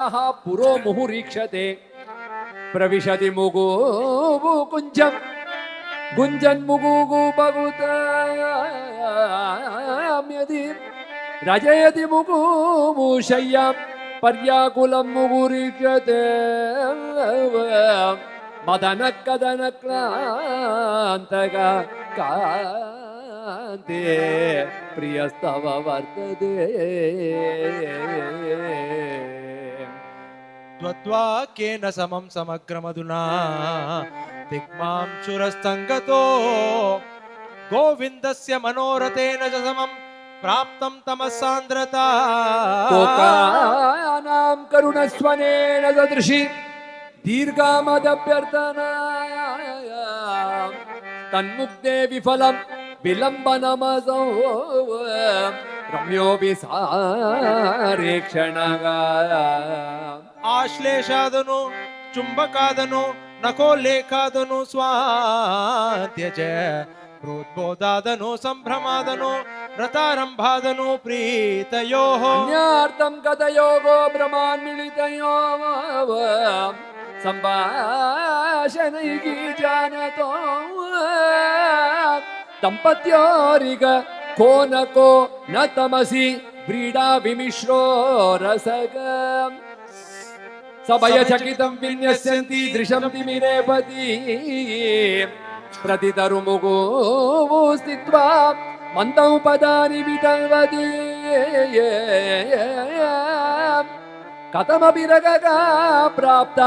पुरो मुहुरीक्षते प्रविशति मुगु कुञ्जं गुञ्जन्मुगुगुपगुताम्यति रजयति मुगुमुशय्यां पर्याकुलं मुहुरीक्षते मदनकदनक्लान्तक कान्ते प्रियस्तव वर्तते त्वद्वाक्येन समं समग्रमधुना दिग्मांशुरस्तङ्गतो गोविन्दस्य मनोरथेन च समं प्राप्तं तमस्सान्द्रता कोकानां करुणस्वनेन सदृशी दीर्घामदभ्यर्थना तन्मुक्ते विफलं विलम्बनमसौ रम्योऽपि सारेक्षणः ಆಶ್ಲೇಷಾದನು ಚುಂಬಕಾದನು ನಕೋಲ್ಲೇಖಾದನು ಸ್ವಾಂತ್ಯಜ ಪ್ರೋದ್ಬೋಧಾದನು ಸಂಭ್ರಮಾದನು ರತಾರಂಭಾದನು ಪ್ರೀತಯೋ ಅನ್ಯಾರ್ಥಂ ಕಥಯೋಗೋ ಭ್ರಮಾನ್ಮಿಳಿತಯೋ ಸಂಭಾಷಣೈಗಿ ಜಾನತೋ ದಂಪತ್ಯೋರಿಗ ಕೋನಕೋ ನ ತಮಸಿ ವ್ರೀಡಾ ವಿಮಿಶ್ರೋ ರಸಗ ಸಭಯಚಕಿತಂ ವಿನ್ಯಸ್ಯಂತಿ ದೃಶಂ ತಿಮಿರೇಪತಿ ಪ್ರತಿತರುಮುಗೋ ಸ್ಥಿತ್ವಾ ಮಂದಂ ಪದಾನಿ ವಿತಲ್ವತಿ ಕಥಮಪಿ ರಗಗ ಪ್ರಾಪ್ತ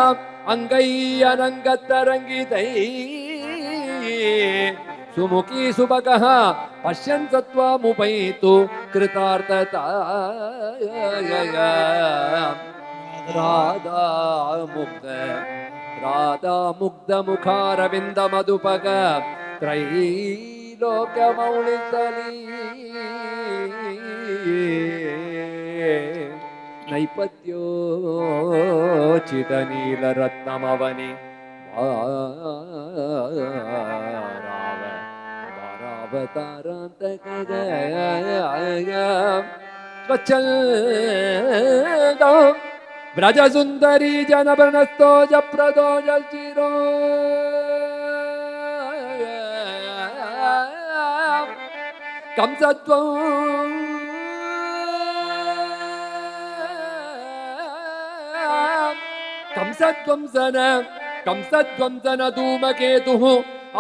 ಅಂಗೈ ಅನಂಗತರಂಗಿತೈ ಸುಮುಖಿ ಸುಭಗಃ ಪಶ್ಯನ್ ಸತ್ವಮುಪೈತು ಕೃತಾರ್ಥತಾ ರಾಧಾ ಮುಗ್ಧ ಮುಖಾರವಿಂದ ಮಧುಪಗ ತ್ರೈಲೋಕ್ಯಮೌಳಿತಲಿ ನೈಪತ್ಯೋಚಿತ ನೀಲ ರತ್ನಮವನಿ ವಾರಾವತಾರಾಂತಕ ಸ್ವಚ್ಛಂದ ವ್ರಜ ಸುಂದರಿ ಜನಭ್ರನಸ್ತೋ ಜಪ್ರದೋ ಜಲ್ಚಿರೋ ಕಂಸತ್ವಂ ಕಂಸಧ್ವಂಸನ ಧೂಮಕೇತು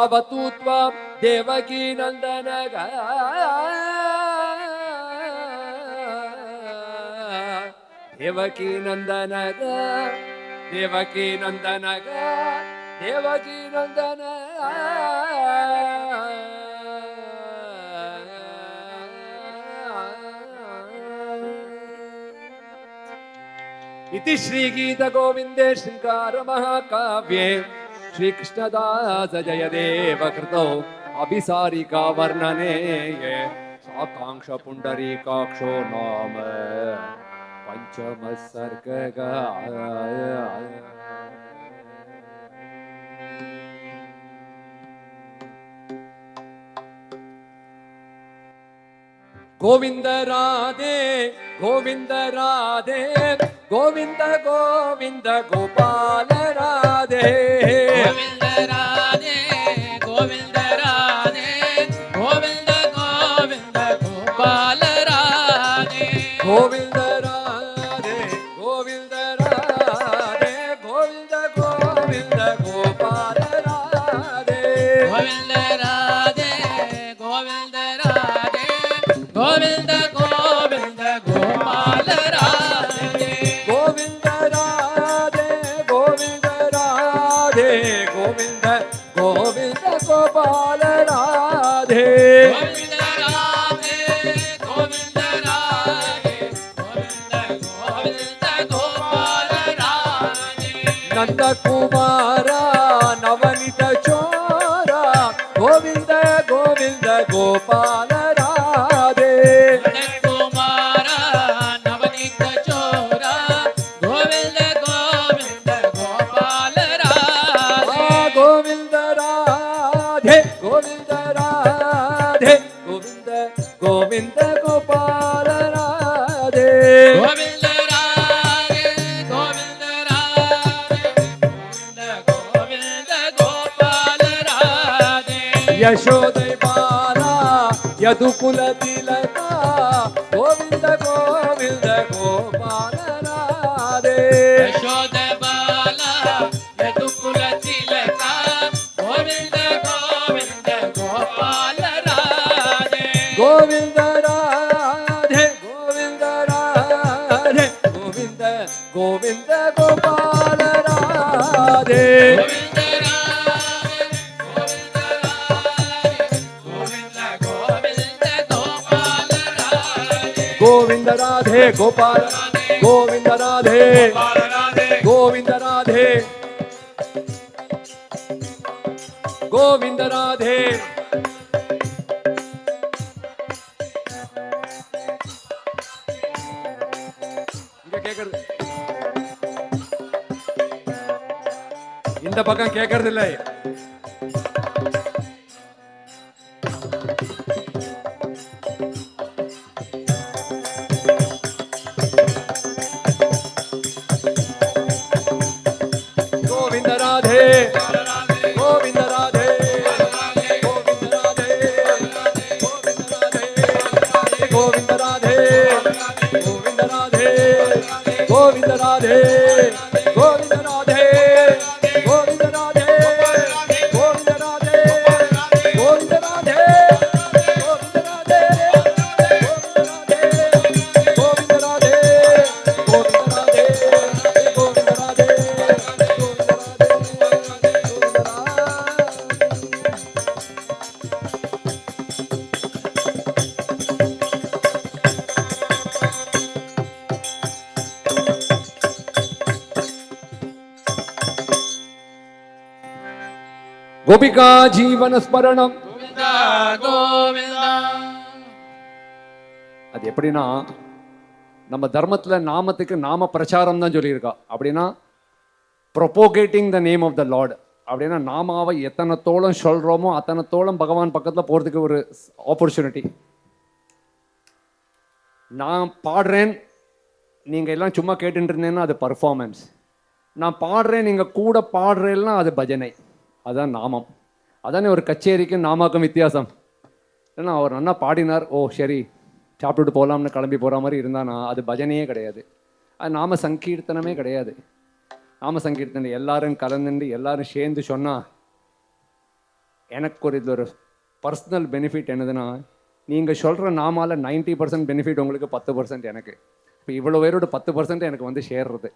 ಅವತು ತ್ವಾಂ ದೇವಕೀ ನಂದನಗ ದೇವಕೀ ನಂದನಗ ದೇವಕೀ ನಂದನಗ ದೇವಕೀ ನಂದನ इति श्रीगीत गोविंदे शृंगार महाकाव्ये श्रीकृष्णदास जयदेव कृतौ अभिसारिका वर्णने साकांक्ष पुंडरीकाक्षो नाम पंचम सर्गः गोविंद राधे गोविंद राधे गोविंद गोविंद गोपाल राधे गोविंद राधे गोविंद राधे गोविंद गोविंद गोपाल राधे गोविंद राधे गोविंद राधे गोविंद गोविंद गोपाल राधे गोविंद राधे गोविंद राधे गोविंद गोविंद गोपाल राधे गोविंद राधे गोविंद राधे गोविंद गोविंद गोपाल राधे गोविंद राधे गोविंद राधे गोविंद गोविंद गोपाल राधे नंद कुमार नवनीत चोरा गोविंद गोविंद गोपाल राधे कुमार नवनीत चोरा गोविंद गोविंद गोपाल राधे गोविंद राधे गोविंद राधे गोविंद गोविंद गोपाल राधे गोविंद राधे ಯಶೋದೈ ಬಾಲ ಯದುಕುಲ ತಿಲಕ ಗೋವಿಂದ ಗೋವಿಂದ ಗೋಪಾಲ ರಾಧೆ ಯಶೋದ ಬಾಲ ಯದುಕುಲ ತಿಲಕ ಗೋವಿಂದ ಗೋವಿಂದ ಗೋಪಾಲ ರಾಧೆ ಗೋವಿಂದ ರಾಧೆ ಗೋವಿಂದ ರಾಧೆ ಗೋವಿಂದ ಗೋವಿಂದ ಗೋಪಾಲ ರಾಧೆ ಗೋವಿಂದ ರಾಧೆ ಗೋವಿಂದ ಗೋವಿಂದ ಗೋಪಾಲ ರಾಧೆ ಗೋವಿಂದ ರಾಧೆ ಗೋಪಾಲ ಗೋವಿಂದ ರಾಧೆ ಗೋವಿಂದ ರಾಧೆ ಗೋವಿಂದ ರಾಧೆ இங்க கேக்குறது இந்த பக்கம் கேக்குறது இல்லை கோவிந்த ராதே கோவிந்த ராதே கோவிந்த ராதே கோவிந்த ராதே கோவிந்த ராதே கோவிந்த ராதே கோவிந்த ராதே கோவிந்த ராதே கோவிந்த ராதே கோவிந்த ராதே கோவிந்த ராதே கோவிந்த ராதே கோவிந்த ராதே கோவிந்த ராதே கோபிகா ஜீவன ஸ்மரணம் ಗೋವಿಂದ ಗೋವಿಂದ அது எப்படின்னா நம்ம தர்மத்துல நாமத்துக்கு நாம பிரச்சாரம் தான் சொல்லியிருக்கா அப்படின்னா propagating the name of the lord அப்படின்னா நாமாவை எத்தனை தோளம் சொல்றோமோ அத்தனை தோளம் பகவான் பக்கத்துல போறதுக்கு ஒரு ஆப்பர்ச்சுனிட்டி. நான் பாடுறேன் நீங்க எல்லாம் சும்மா கேட்டுட்டு இருந்தேன்னா அது பர்ஃபார்மன்ஸ். நான் பாடுறேன் நீங்க கூட பாடுறேன்னா அது பஜனை. அதான் நாமம். அதானே ஒரு கச்சேரிக்கும் நாமாக்கும் வித்தியாசம். ஏன்னா அவர் நல்லா பாடினார், ஓ சரி சாப்பிட்டுட்டு போகலாம்னு கிளம்பி போகிற மாதிரி இருந்தானா அது பஜனையே கிடையாது, அது நாம சங்கீர்த்தனமே கிடையாது. நாம சங்கீர்த்தனை எல்லாரும் கலந்துட்டு எல்லாரும் சேர்ந்து சொன்னால் எனக்கு ஒரு இது ஒரு பர்சனல் பெனிஃபிட் என்னதுன்னா, நீங்கள் சொல்கிற நாமால 90% பெனிஃபிட் உங்களுக்கு, 10% எனக்கு. இப்போ இவ்வளோ பேரோட 10% எனக்கு வந்து சேர்றது.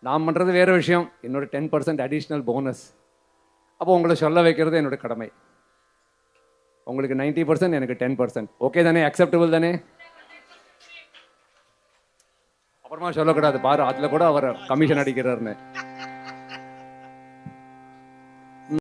நான் பண்ணுறது வேறு விஷயம், என்னோட 10% அடிஷ்னல் போனஸ். அப்போ உங்களை சொல்ல வைக்கிறது என்னோட கடமை. உங்களுக்கு 90%, எனக்கு 10%. ஓகே தானே? அக்செப்டபிள் தானே? அப்புறமா சொல்லக்கூடாது, பாரு அதில் கூட அவர் கமிஷன் அடிக்கிறாருன்னு.